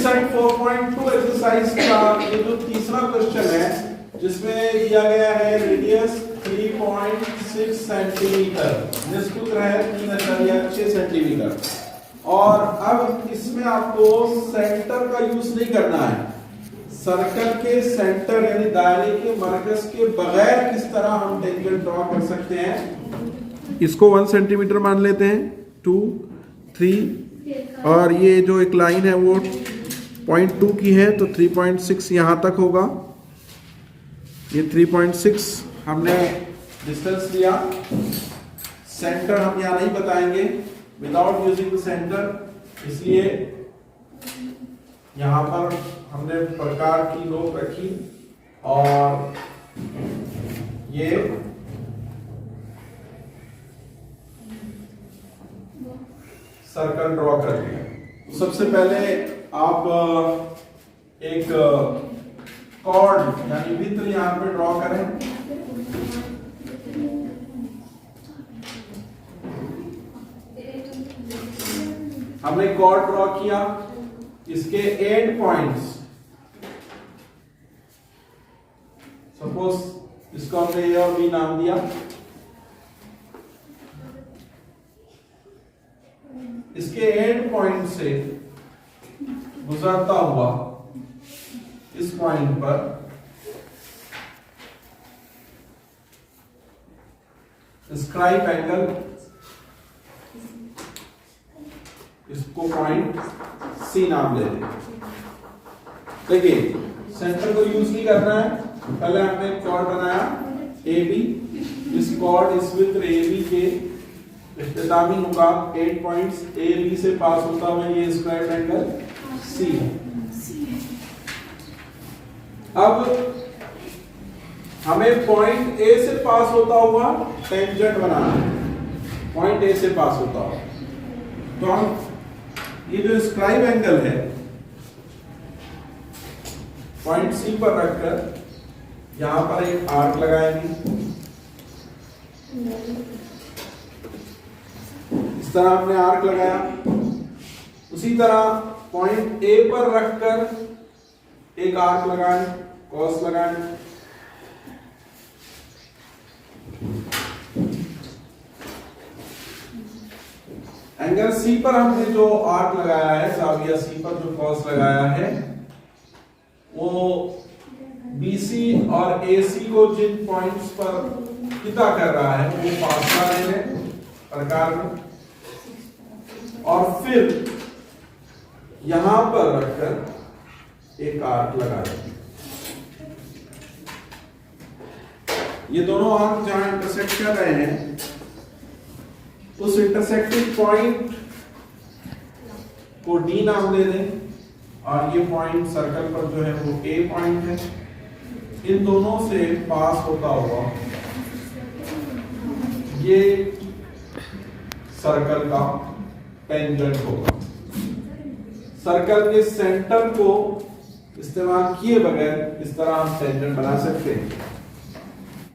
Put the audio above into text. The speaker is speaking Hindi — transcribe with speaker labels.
Speaker 1: सेट 4.2 एक्सरसाइज का ये जो तीसरा क्वेश्चन है जिसमें दिया गया है रेडियस 3.6 सेंटीमीटर, निष्कुत्र है 3.6 सेंटीमीटर। और अब इसमें आपको सेंटर का यूज नहीं करना है, सर्कल के सेंटर यानी दायरे के मरकज के बगैर किस तरह हम टेंजेंट ड्रॉ कर सकते हैं। इसको 1 सेंटीमीटर मान लेते हैं, 2, 3 और ये जो एक लाइन है वो 0.2 की है तो 3.6 यहां तक होगा। ये 3.6 हमने डिस्टेंस लिया। सेंटर हम यहां नहीं बताएंगे विदाउट यूजिंग द सेंटर, इसलिए यहां पर हमने प्रकार की रोक रखी और ये सर्कल ड्रॉ कर दिया। तो सबसे पहले आप एक कॉर्ड यानी वृत्त यहां पे ड्रॉ करें। हमने कॉर्ड ड्रॉ किया, इसके एंड पॉइंट्स, सपोज इसको हमने ए और बी नाम दिया। इसके एंड पॉइंट से गुजरता हुआ इस पॉइंट पर स्क्राइब एंगल, इसको पॉइंट सी नाम ले लें। देखिए सेंटर को यूज नहीं करना है, पहले हमने एक कॉर्ड बनाया ए बी, इस कॉर्ड इस वृत्त ए बी के इख्तितामी नुकात 8 पॉइंट्स ए बी से पास होता हुआ ये स्क्वायर एंगल सी है। अब हमें पॉइंट ए से पास होता हुआ टेंजेंट बनाना है, पॉइंट ए से पास होता हुआ। तो हम ये जो स्क्राइब एंगल है पॉइंट सी पर रखकर यहां पर एक आर्क लगाएंगे। इस तरह हमने आर्क लगाया। उसी तरह पॉइंट ए पर रखकर एक आर्क लगाएं, कॉस लगाएं। एंगल सी पर हमने जो आर्क लगाया है, जाविया सी पर जो कॉस लगाया है, वो बीसी और एसी को जिन पॉइंट्स पर किता कर रहा है वो फासला ले लें प्रकार में, और फिर यहां पर रखकर एक आर्क लगा दें। ये दोनों आर्क जहां इंटरसेक्ट कर रहे हैं उस इंटरसेक्टिंग पॉइंट को डी नाम दे दें, और ये पॉइंट सर्कल पर जो है वो ए पॉइंट है। इन दोनों से पास होता हुआ ये सर्कल का टेंजेंट होगा। सर्कल के सेंटर को इस्तेमाल किए बगैर इस तरह हम टेंजेंट बना सकते हैं।